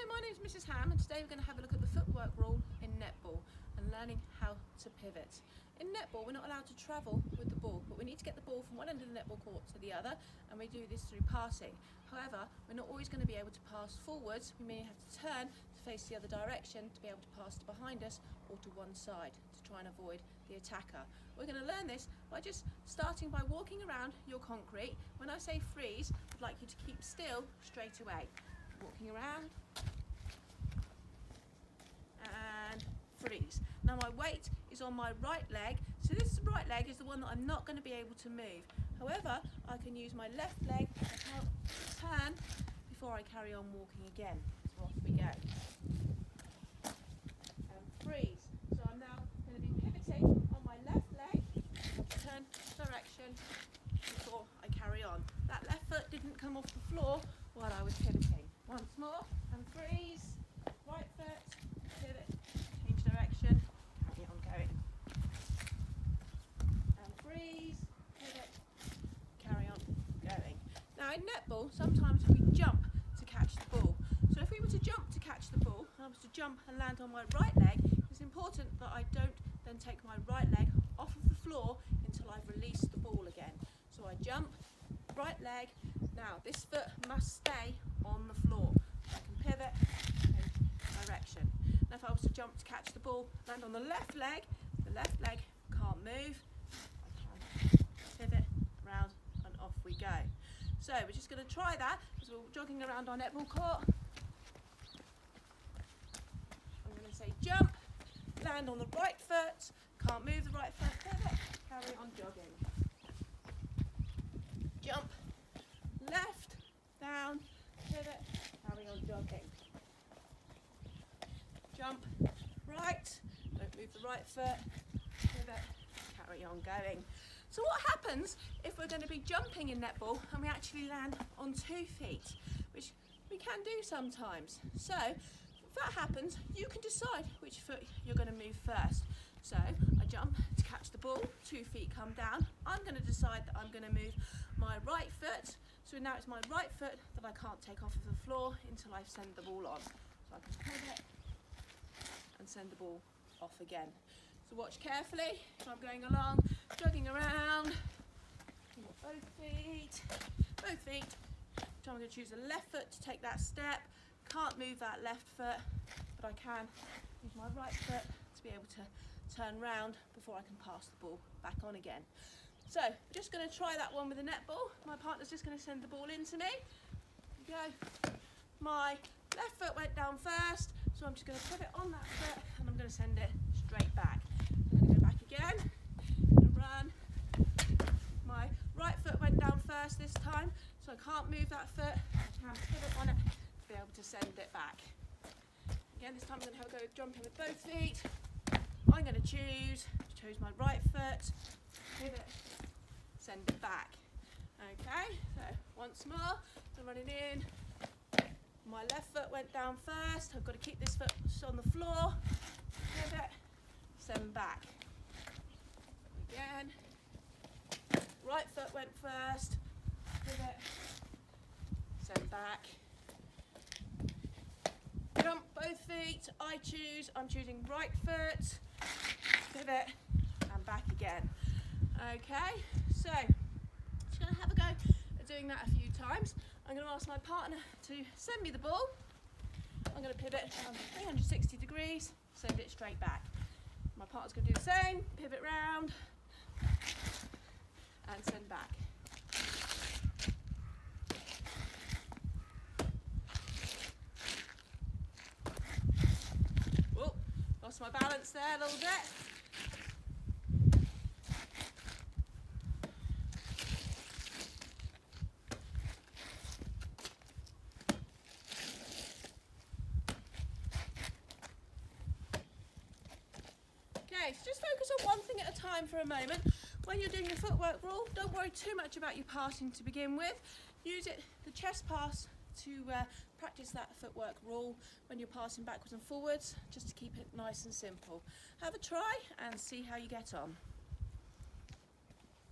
my name's Mrs. Ham, and today we're going to have a look at the footwork rule in netball and learning how to pivot. In netball, we're not allowed to travel with the ball, but we need to get the ball from one end of the netball court to the other, and we do this through passing. However, we're not always going to be able to pass forwards. We may have to turn to face the other direction to be able to pass to behind us or to one side to try and avoid the attacker. We're going to learn this by just starting by walking around your concrete. When I say freeze, I'd like you to keep still straight away. Walking around and freeze. Now my weight is on my right leg, so this right leg is the one that I'm not going to be able to move. However, I can use my left leg to help turn before I carry on walking again. So off we go. And freeze. So I'm now going to be pivoting on my left leg to turn direction before I carry on. That left foot didn't come off the floor while I was pivoting. Once more, and freeze, right foot, pivot, change direction, carry on going. And freeze, pivot, carry on going. Now in netball, sometimes we jump to catch the ball. So if we were to jump to catch the ball, and I was to jump and land on my right leg, it's important that I don't then take my right leg off of the floor until I've released the ball again. So I jump, right leg. Now this foot must stay on the floor. I can pivot, change direction. Now if I was to jump to catch the ball, land on the left leg can't move. I can pivot, round and off we go. So we're just going to try that as we're jogging around our netball court. I'm going to say jump, land on the right foot, can't move the right foot, pivot, carry on jogging. Jump, left, down, pivot, carry on jogging. Jump, right, don't move the right foot, pivot, carry on going. So what happens if we're going to be jumping in netball and we actually land on 2 feet, which we can do sometimes. So if that happens, you can decide which foot you're going to move first. So I jump to catch the ball, 2 feet come down. I'm going to decide that I'm going to move my right foot. So now it's my right foot that I can't take off of the floor until I send the ball on. So I can pivot and send the ball off again. So watch carefully. So I'm going along, jogging around. Both feet. So I'm going to choose the left foot to take that step. Can't move that left foot, but I can use my right foot to be able to turn round before I can pass the ball back on again. So we're just going to try that one with the netball. My partner's just going to send the ball into me. Here we go. My left foot went down first, so I'm just going to pivot on that foot and I'm going to send it straight back. I'm going to go back again, run. My right foot went down first this time, so I can't move that foot. I can pivot on it to be able to send it back. Again, this time I'm going to have a go jumping with both feet. I'm going to choose my right foot, pivot, send it back. Okay, so once more, I'm running in. My left foot went down first. I've got to keep this foot on the floor. Pivot, send back. Again. Right foot went first. Pivot, send back. Jump both feet. I'm choosing right foot. Pivot and back again. Okay, so just going to have a go at doing that a few times. I'm going to ask my partner to send me the ball. I'm going to pivot around 360 degrees, send it straight back. My partner's going to do the same, pivot round and send back. Oh, lost my balance there a little bit. Okay, so just focus on one thing at a time for a moment. When you're doing the footwork rule, don't worry too much about your passing to begin with. Use the chest pass to practice that footwork rule when you're passing backwards and forwards, just to keep it nice and simple. Have a try and see how you get on.